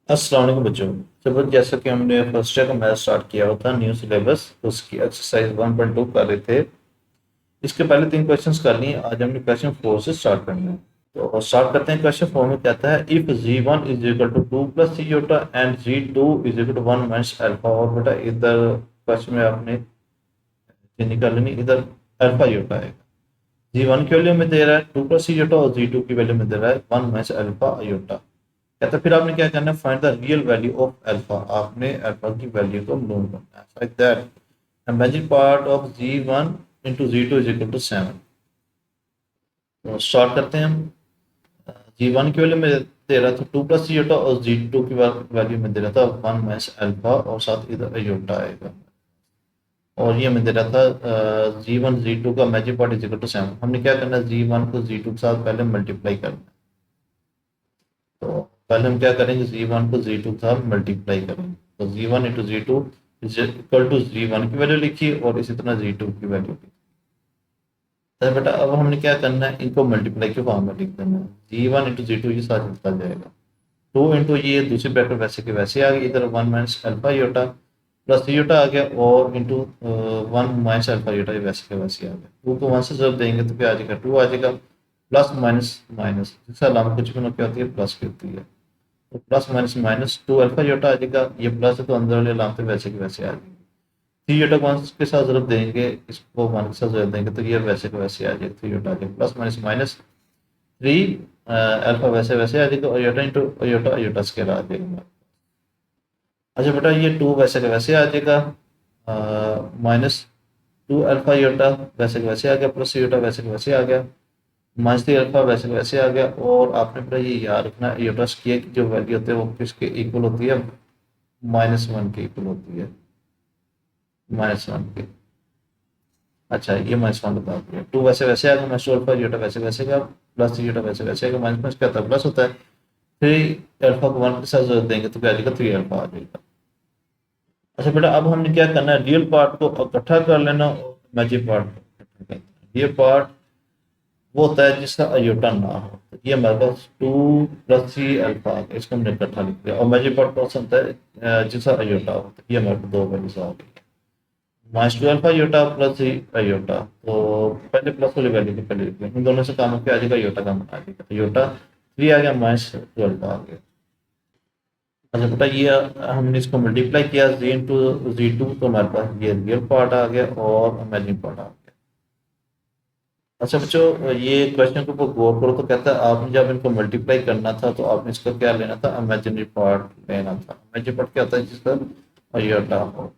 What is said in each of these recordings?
अस्सलाम वालेकुम बच्चों। जब जैसा कि हमने फर्स्ट ईयर का मैथ स्टार्ट किया हुआ था न्यू सिलेबस, उसकी एक्सरसाइज 1.2 कर रहे थे। इसके पहले 3 क्वेश्चंस कर लिए। आज हमने क्वेश्चन 4 से स्टार्ट करना है। तो स्टार्ट करते हैं। क्वेश्चन 4 में कहता है if g1 is equal to 2 plus C iota and g2 is equal to 1 minus alpha. और बेटा इधर क्वेश्चन में आपने ये निकाल लेनी, इधर अल्फा योटा है। g1 की वैल्यू में दे रहा है 2 प्लस सी योटा और g2 की वैल्यू में दे रहा है 1 माइनस अल्फा योटा। कहता है फिर आपने क्या करना है, find the real value of alpha. आपने अल्फा की वैल्यू को मालूम करना है। Like that imagine part of g1 into g2 is equal to 7। तो स्टार्ट करते हैं हम। g1 की वैल्यू में दे रहा था 2 प्लस योटा और g2 की वैल्यू में दे रहा था 1 माइनस अल्फा और साथ इधर योटा आएगा। और ये मैं दे रहा था g1 g2 का magic part is equal to 7। हमने क्या करना है, g1 को g2 के साथ पहले मल्टीप्लाई करना है। तो पहले हम क्या करेंगे, g1 को g2 के साथ मल्टीप्लाई करेंगे। तो g1 into g2 is equal to g1 की वैल्यू लिखी और इसी तरह g2 की वैल्यू लिखी। तो बेटा अब हमने क्या करना है, इनको मल्टीप्लाई के फॉर्म में लिख देना है। g1 इंटू जी टू ये साथ निकल जाएगा। 2 इंटू ये दूसरी ब्रैकेट वैसे के वैसे आ गई, इधर 1 minus alpha iota plus iota आ गया और इंटू 1 माइनस अल्फा योटा ये वैसे के वैसे आ गया। 2 को 1 से जब देंगे तो क्या आ जाएगा, 2 आ जाएगा। प्लस माइनस माइनस जिसका अलावा कुछ भी ना क्या होती है, प्लस की होती है। तो plus minus minus 2 alpha iota आ जाएगा। ये प्लस है तो अंदर वाले अलामतें वैसे की वैसे आ जाएगी। 3 योटा को 1 के साथ जरूर देंगे, इसको 1 के साथ जरूर देंगे तो ये वैसे के वैसे आ जाएगा। 3 योटा आ जाएगा प्लस माइनस माइनस 3 अल्फा वैसे वैसे आ जाएगा और iota into iota iota square आ जाएगा। अच्छा बेटा ये 2 वैसे का वैसे आ जाएगा, माइनस 2 अल्फा योटा वैसे का वैसे आ गया, प्लस योटा वैसे का वैसे आ गया, माइनस 3 अल्फा वैसे का वैसे आ गया। और आपने बेटा ये याद रखना योटा स्केयर की जो वैल्यू होती है वो किसके इक्वल होती है, -1 के इक्वल होती है, -1 के। अच्छा ये -1 बता दिया। 2 वैसे वैसे आ गया, माइनस 2 अल्फा योटा वैसे वैसे का, प्लस योटा वैसे वैसे आएगा, माइनस माइनस क्या होता है प्लस होता है। 3 अल्फा को 1 के साथ जोड़ देंगे तो क्या आ जाएगा, 3 अल्फा आ जाएगा। अच्छा बेटा अब हमने क्या करना है, रियल पार्ट को इकट्ठा कर लेना और इमेजिन पार्ट को इकट्ठा कर लेना। ये पार्ट वो होता है जिसका अयोटा ना हो। तो ये हमारे पास 2 प्लस 3 अल्फा आ गया, इसको हमने इकट्ठा लिख दिया। और इमेजिन पार्ट कौन सा होता है, जिसका अयोटा हो। तो ये हमारे पास दो वैल्यूज आ गई, minus 2 alpha iota plus 3 iota. तो पहले प्लस वाली वैल्यू को पहले लिख दिया, इन दोनों से काम होकर आ जाएगा अयोटा का मान आ जाएगा। अयोटा 3 आ गया, माइनस 2 अल्फा आ गया। अच्छा बेटा ये हमने इसको मल्टीप्लाई किया जी इंटू जी टू, तो हमारे पास ये रियल पार्ट आ गया और इमेजिन पार्ट आ गया। अच्छा बच्चों ये क्वेश्चन के ऊपर गौर करो। तो कहता है आपने जब इनको मल्टीप्लाई करना था तो आपने इसका क्या लेना था, इमेजिनरी पार्ट लेना था। इमेजिनरी पार्ट क्या होता है, जिसका अयोटा हो।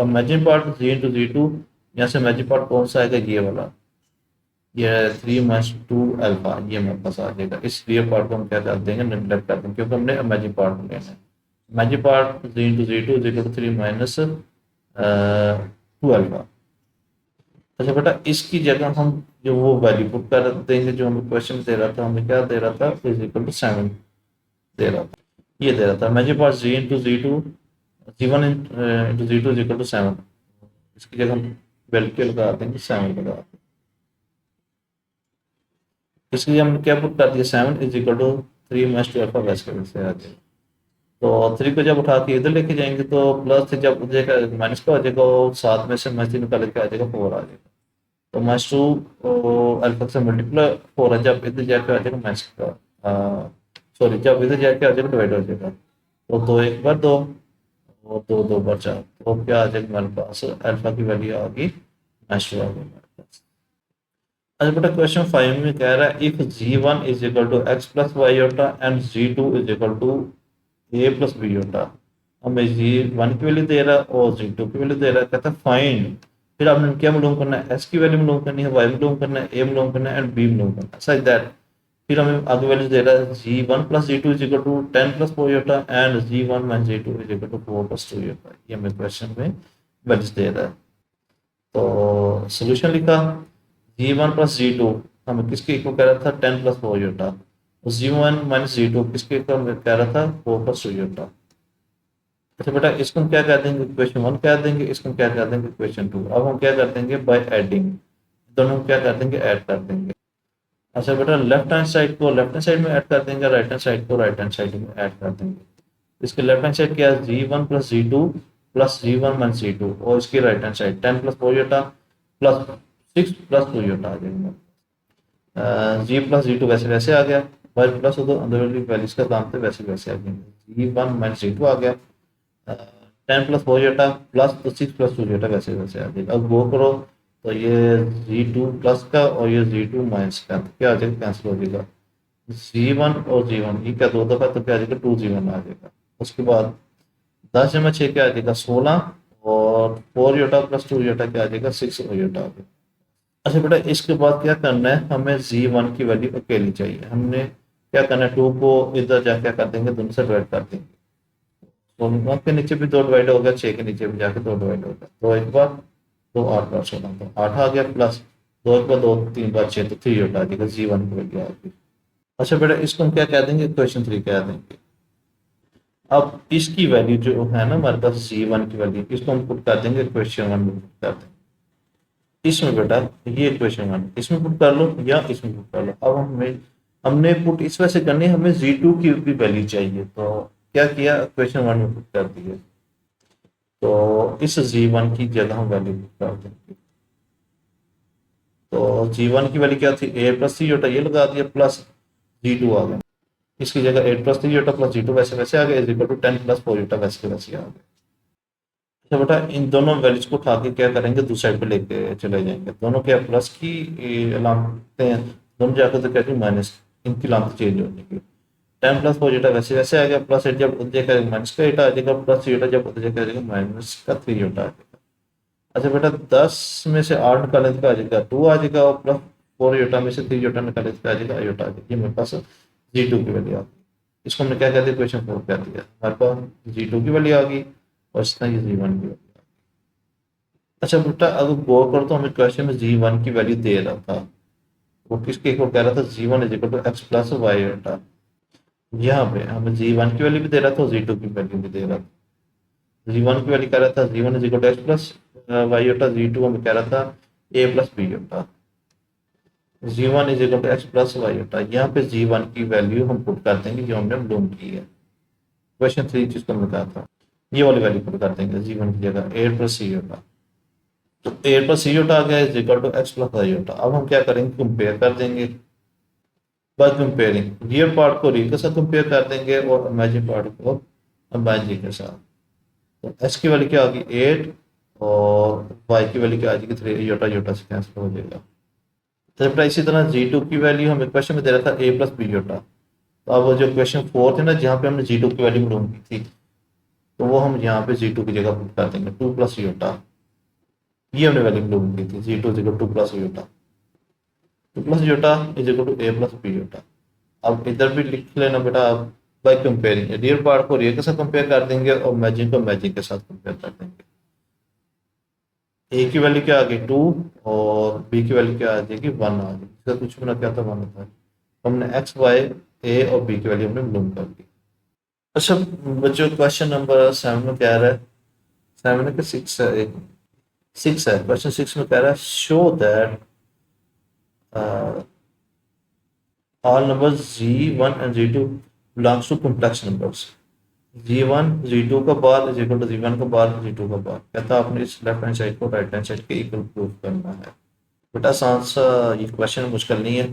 Imagine part G into G two, यहाँ से इमेजिन पार्ट कौन सा आएगा, ये वाला, ये 3 माइनस 2 अल्फा, ये मेरे पास आ जाएगा। इस रियल पार्ट को हम क्या कर देंगे, नेगलेक्ट कर देंगे क्योंकि हमने इमेजिन पार्ट लेना है। Imagine part G into G two is equal to 3 minus 2 alpha. अच्छा बेटा इसकी जगह हम जो वो वैल्यू पुट कर देंगे जो हमें क्वेश्चन दे रहा था। हमें क्या दे रहा था, इज इक्वल टू 7 दे रहा था। ये दे रहा था imagine part G into G two, G one into G two is equal to 7। इसकी जगह हम वैल्यू लगा देंगे 7 लगा देंगे। इसलिए हमने क्या पुट कर दिया, 7 is equal to 3 minus 2 alpha वैसे कैसे आ जाएगा। तो 3 को जब उठा के इधर लेके जाएंगे तो प्लस से जब हो जाएगा माइनस का हो जाएगा और साथ में से माइनस 3 निकाल के आ जाएगा 4 आ जाएगा। तो माइनस 2 अल्फा से मल्टीप्लाई 4 है, जब इधर जाके आ जाएगा माइनस का, सॉरी जब इधर जाके आ जाएगा डिवाइड हो जाएगा। तो 2 एक बार 2 और 2 2 बार 4, तो क्या आ जाएगा हमारे पास, अल्फा की वैल्यू आ गई -2 आ गई हमारे पास। अच्छा बेटा क्वेश्चन 5 में कह रहा है if g1 is equal to x plus Y iota and g2 is equal to a plus B iota. हमें g1 की वैल्यू दे रहा है और g2 की वैल्यू दे रहा है। कहता है फाइंड, फिर आपने क्या मालूम करना है, x की वैल्यू मालूम करनी है, y मालूम करना है, a मालूम करना है एंड b मालूम करना है। सच दैट फिर हमें आगे वैल्यू दे रहा है g1 plus g2 is equal to 10 plus 4 iota and g1 minus g2 is equal to 4 plus 2 iota. ये हमें क्वेश्चन में वैल्यूज दे रहा है। तो सोल्यूशन लिखा, g1 प्लस g2 हमें किसके इक्वल कह रहा था, 10 plus 4 iota. g1 minus G two किसके इक्वल कह रहा था, 4 प्लस 2 योटा। अच्छा बेटा इसको हम क्या कह देंगे, इक्वेशन 1 कह देंगे, इसको हम क्या कह देंगे, इक्वेशन 2। अब हम क्या कर देंगे, बाय एडिंग दोनों हम क्या कर देंगे, ऐड कर देंगे। अच्छा बेटा, लेफ्ट हैंड साइड को लेफ्ट हैंड साइड में ऐड कर देंगे, राइट हैंड साइड को राइट हैंड साइड में ऐड कर देंगे। इसके लेफ्ट हैंड साइड क्या है, G1 plus G2 plus G1 minus G2, और इसकी right hand side 10 plus 4 iota plus 6 plus 2 iota आ जाएगा। जी प्लस G2 वैसे वैसे आ गया, वाई प्लस हो तो अंदर वाली वैल्यूज का काम थे वैसे वैसे आ गया। G1 माइनस G2 आ गया, 10 प्लस 4 जोटा प्लस तो 6 प्लस 2 जोटा वैसे वैसे आ जाएगा। अब वो करो तो ये G2 प्लस का और ये G2 माइनस का तो क्या आ जाएगा, कैंसिल हो जाएगा। G1 और G1 ये क्या दो दफा तो क्या आ जाएगा, 2G1 आ जाएगा। उसके बाद 10 जमा 6 क्या आ जाएगा, 16, और 4 योटा प्लस 2 योटा क्या आ जाएगा, 6 योटा आ जाएगा। अच्छा बेटा, इसके बाद क्या करना है, हमें G1 की वैल्यू अकेली चाहिए। हमने क्या करना है, 2 को इधर जा क्या कर देंगे, दोनों से डिवाइड कर देंगे। तो 9 के नीचे भी 2 डिवाइड हो गया, 6 के नीचे भी जाके 2 डिवाइड हो गया। 2 एक बार, 2 8 बार 16, तो 8 आ गया, प्लस 2 एक बार 2 3 बार 6, तो 3 होता आ जाएगा, G1 की वैल्यू आ गई। अच्छा बेटा, इसको हम क्या कह देंगे, क्वेश्चन 3 कह देंगे। अब इसकी वैल्यू जो है ना हमारे पास G1 की वैल्यू, इसको हम पुट कर देंगे क्वेश्चन 1 में पुट कर देंगे। इसमें बेटा ये क्वेश्चन 1 इसमें पुट कर लो या इसमें पुट कर लो। अब हमने पुट इस वजह से करनी है, हमें G2 की भी वैल्यू चाहिए, तो क्या किया, क्वेश्चन 1 में पुट कर दिया। तो इस G1 की जगह हम वैल्यू पुट कर देंगे। तो G1 की वैल्यू क्या थी, ए प्लस सी जोटा, ये लगा दिया, प्लस G2 आ गया। इसकी जगह 8 प्लस 3 जोटा प्लस G2 वैसे वैसे आ गया, इज इक्वल टू 10 प्लस 4 जोटा वैसे वैसे आ गया। अच्छा बेटा, इन दोनों वैल्यूज को उठा के क्या करेंगे, दूसरी साइड पे लेके चले जाएंगे। दोनों क्या प्लस की अलामतें हैं, दोनों जाकर तो क्या थी माइनस, इनकी अलामत चेंज हो जाएगी। 10 प्लस 4 जोटा वैसे वैसे आ गया, प्लस 8 जब उधर जाकर माइनस का 8 आ जाएगा, प्लस 3 जोटा जब उधर जाकर आ जाएगा माइनस का 3 जोटा आ जाएगा। अच्छा बेटा, 10 में से 8 निकालने का आ जाएगा 2 आ जाएगा, और प्लस 4 योटा में से 3 योटा निकालने का आ जाएगा योटा आ जाएगी। ये मेरे पास G2 की वैल्यू आ गई। इसको हमने क्या कहते हैं, क्वेश्चन 4 कर दिया। हमारे पास G2 की वैल्यू आ गई और इस तरह ये G1 की वैल्यू। अच्छा बेटा, अगर गौर करो तो हमें क्वेश्चन में G1 की वैल्यू दे रहा था, वो किसके को कह रहा था, G1 is equal to X plus Y iota. यहाँ पे हमें G1 की वैल्यू भी दे रहा था और G2 की वैल्यू भी दे रहा था। G1 की वैल्यू कह रहा था G1 is equal to X plus Y iota, G2 हमें कह रहा था A plus B iota. G1 is equal to X plus Y होता है। यहाँ पे G1 की वैल्यू हम पुट कर देंगे जो हमने मालूम की है, क्वेश्चन 3 जिसको हमने कहा था, ये वाली वैल्यू पुट कर देंगे G1 की जगह 8 प्लस सी होता। तो 8 प्लस सी होता आ गया is equal to X plus Y होता। अब हम क्या करेंगे, कंपेयर कर देंगे। बाय कंपेयरिंग रियल पार्ट को रियल के साथ कंपेयर कर देंगे और इमेजिन पार्ट को इमेजिन के साथ। तो एक्स की वैल्यू क्या होगी 8, और वाई की वैल्यू क्या आ जाएगी 3, योटा योटा से कैंसिल हो जाएगा। तो बेटा इसी तरह G2 की वैल्यू हमें क्वेश्चन में दे रहा था ए प्लस बी योटा। तो अब जो क्वेश्चन 4 थे ना, जहाँ पे हमने G2 की वैल्यू मालूम की थी, तो वो हम यहाँ पे G2 की जगह पुट कर देंगे 2 प्लस योटा। ये हमने वैल्यू मालूम की थी, G2 is equal to 2 plus iota, 2 plus iota is equal to A plus B iota. अब इधर भी लिख लेना बेटा, अब बाय कंपेयरिंग रियल पार्ट को रियल के साथ कंपेयर कर देंगे और इमेजिन को इमेजिन के साथ कंपेयर कर देंगे। ए की वैल्यू क्या आ गई 2, और बी की वैल्यू क्या आ जाएगी 1 आ जाएगी। इसका कुछ भी ना क्या था 1 होता है। हमने एक्स वाई ए और बी की वैल्यू हमने मालूम कर दी। अच्छा बच्चों, क्वेश्चन नंबर 7 में कह रहा है, 7 के 6 है, एक 6 है, क्वेश्चन 6 में कह रहा है show that all numbers G1 and G2 belongs to complex numbers. G1 G2 का bar is equal to G1 का बार G2 का बार। कहता है आपने इस लेफ्ट हैंड साइड को राइट हैंड साइड के इक्वल प्रूव करना है। बेटा आसान सा ये क्वेश्चन मुश्किल नहीं है।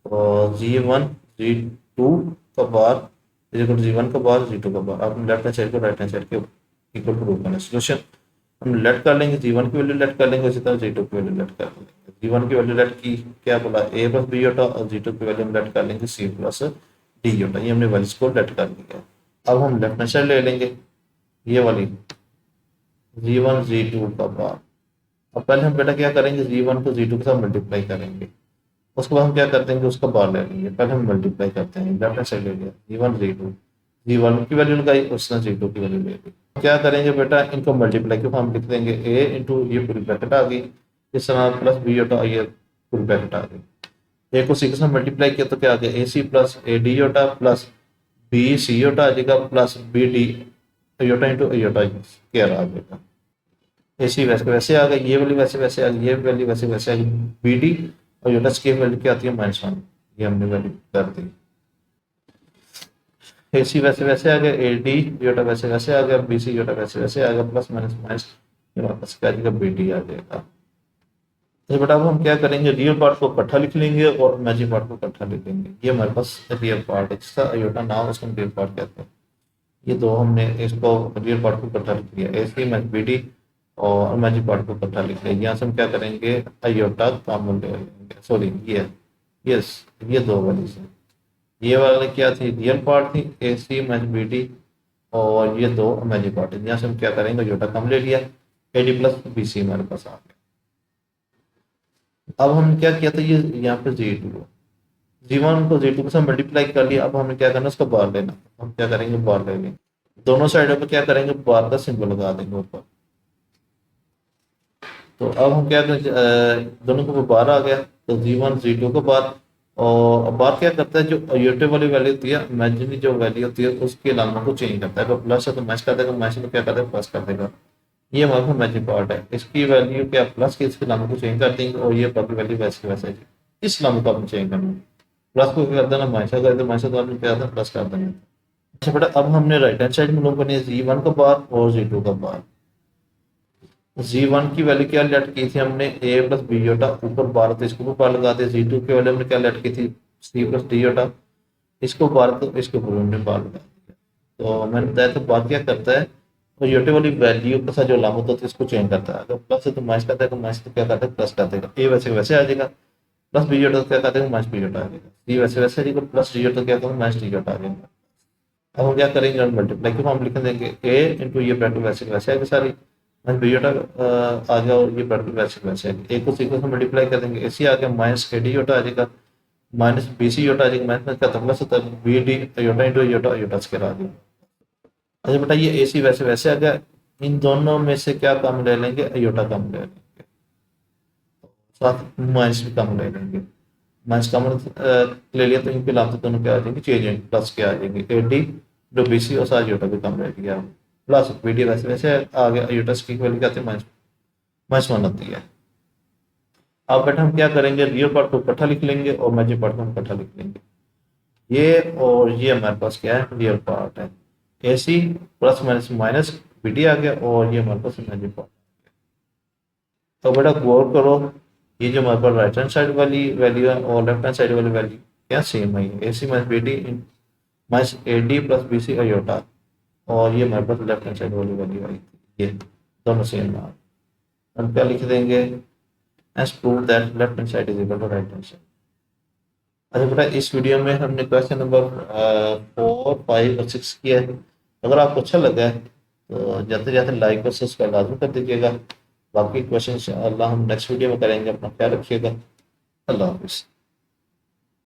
और G1 G2 का bar is equal to G1 का बार G2 का बार। आपने लेफ्ट हैंड साइड को राइट हैंड साइड के इक्वल प्रूव करना है। सोल्यूशन हम लेट कर लेंगे, G1 की वैल्यू लेट कर लेंगे, उसी तरह G2 की वैल्यू लेट कर लेंगे। G1 की वैल्यू लेट की क्या बोला a प्लस बी होता, और G2 की वैल्यू हम लेट कर लेंगे c प्लस डी होता। ये हमने वैल्यूज को लेट कर लिया। अब हम लेफ्ट हैंड साइड ले लेंगे, ये वाली G1 G2 का बार। अब पहले हम बेटा क्या करेंगे, G1 को G2 के साथ मल्टीप्लाई करेंगे, उसके बाद हम क्या कर देंगे, उसका बार ले लेंगे। पहले हम मल्टीप्लाई करते हैं, लेफ्ट हैंड साइड ले लिया G1 G2, G1 की वैल्यू लगाई, उसने G2 की वैल्यू ले ली। क्या करेंगे बेटा, इनको मल्टीप्लाई के फॉर्म लिख देंगे, a इंटू ये पूरी ब्रैकेट आ गई, इस तरह प्लस बी होता, ये पूरी ब्रैकेट आ गई। ए को सी के साथ मल्टीप्लाई किया तो क्या आ गया, A C plus A D iota plus B C iota आ जाएगा, plus B D iota into iota square आ जाएगा। ए सी वैसे वैसे आ गई, ये वाली वैसे वैसे आ गई, ये वाली वैसे वैसे आ गई, बी डी अयोटा की वैल्यू क्या आती है -1, ये हमने वैल्यू कर दी। AC वैसे वैसे आ गया, AD योटा वैसे वैसे आ गया, BC योटा वैसे वैसे आ गया, प्लस माइनस माइनस ये वापस क्या आ जाएगा, BD आ जाएगा। तो बेटा अब हम क्या करेंगे, रियल पार्ट को इकट्ठा लिख लेंगे और इमेजिन पार्ट को इकट्ठा लिख लेंगे। ये हमारे पास रियल पार्ट है, जिसका अयोटा नाम उसको हम रियल पार्ट कहते हैं। ये दो हमने इसको रियल पार्ट को इकट्ठा लिख लिया, AC माइनस BD और इमेजिन पार्ट को इकट्ठा लिख लिया। यहाँ से हम क्या करेंगे, अयोटा कॉमन ले लेंगे, सॉरी ये यस ये दो वाली से ये वाली क्या थी, रियल पार्ट थी, AC माइनस BD और ये दो इमेजिन पार्ट है। यहाँ से हम क्या करेंगे, अयोटा कम ले लिया, AD प्लस BC हमारे पास आ गया। अब हम क्या किया था, ये यहाँ पे Z2 Z1 को Z2 के साथ मल्टीप्लाई कर लिया। अब हमें क्या करना है, उसका बार लेना। हम क्या करेंगे, बार ले लेंगे, दोनों साइडों पे क्या करेंगे, बार का सिंबल लगा देंगे ऊपर। तो अब हम क्या करें, दोनों को बार आ गया, तो Z1 Z2 का बार। और बार क्या करता है, जो अयोटे वाली वैल्यू होती है, इमेजिनरी जो वैल्यू होती है उसके नामों को चेंज करता है। अगर प्लस है तो मैच कर देगा, मैच है तो क्या कर देगा, प्लस कर देगा। ये हमारे पास मैजिक पार्ट है। इसकी वैल्यू क्या प्लस के, इसके नामों को चेंज कर देंगे और ये बाकी वैल्यू वैसे वैसे इस नामों को आपने चेंज करना है। प्लस को क्या कर देना, माइनस कर देना, माइनस तो आपने क्या करना, प्लस कर देना। अच्छा बेटा अब हमने राइट हैंड साइड में लोग बने Z1 का बार और Z2 का बार। Z1 की वैल्यू क्या लेट की थी हमने, A प्लस B योटा, ऊपर बार तो इसको ऊपर बार लगा दे। Z2 की वैल्यू हमने क्या लेट की थी, C प्लस D योटा, इसको बार तो इसके ऊपर हमने बार लगा दिया। तो मैंने बताया था बार क्या करता है, तो योटे वाली वैल्यू के साथ जो लाम होता है इसको चेंज करता है। अगर प्लस है तो माइनस करता है, तो माइनस तो क्या करता है, प्लस कर देगा। ए वैसे वैसे आ जाएगा, प्लस बी जोटा तो क्या करता है, माइनस बी जोटा आ जाएगा। सी वैसे वैसे आ जाएगा, प्लस डी जोटा तो क्या करेंगे, माइनस डी जोटा आ जाएगा। अब हम क्या करेंगे, मल्टीप्लाई की फॉर्म लिख देंगे, ए इंटू ये ब्रैकेट वैसे वैसे आएगा सारी, माइनस बी जोटा आ गया और ये ब्रैकेट वैसे वैसे आएगा। ए को सी को मल्टीप्लाई कर देंगे, ए सी आ गया, माइनस ए डी जोटा आ जाएगा, माइनस बी सी जोटा आ जाएगा, माइनस का प्लस होता है B D iota into iota iota square आ जाएगा। अच्छा बेटा ये AC वैसे वैसे आ गया, इन दोनों में से क्या कम ले लेंगे, अयोटा कम ले लेंगे, साथ माइनस भी कम ले लेंगे। माइनस कम ले लिया तो इनके लाभ दोनों क्या आ जाएंगे, चेंज प्लस के आ जाएंगे। AD जो BC और साथ अयोटा भी कम ले लिया, प्लस BD वैसे वैसे आ गया। अयोटा की वैल्यू क्या आती है, माइनस माइनस 1 आती है। अब बेटा हम क्या करेंगे, रियल पार्ट को इकट्ठा लिख लेंगे और इमेजिनरी पार्ट को हम इकट्ठा लिख लेंगे। ये और ये हमारे पास क्या है, रियल पार्ट है। AC plus minus minus BD आ गया और ये हमारे पास इमेजिनरी पार्ट। तो बेटा गौर करो, ये जो हमारे पास राइट हैंड साइड वाली वैल्यू है और लेफ्ट हैंड साइड वाली वैल्यू क्या सेम है, AC minus BD minus AD plus BC iota, और ये हमारे पास लेफ्ट हैंड साइड वाली वैल्यू आई थी, ये दोनों सेम है। हम क्या लिख देंगे, as prove that left hand side is equal to right hand side. अच्छा बेटा इस वीडियो में हमने क्वेश्चन नंबर 4, 5 और 6 किया है। अगर आपको अच्छा लगा है तो जाते जाते लाइक और सब्सक्राइब लाजमी कर दीजिएगा। बाकी क्वेश्चन अल्लाह हम नेक्स्ट वीडियो में करेंगे। अपना ख्याल रखिएगा। अल्लाह हाफिज़।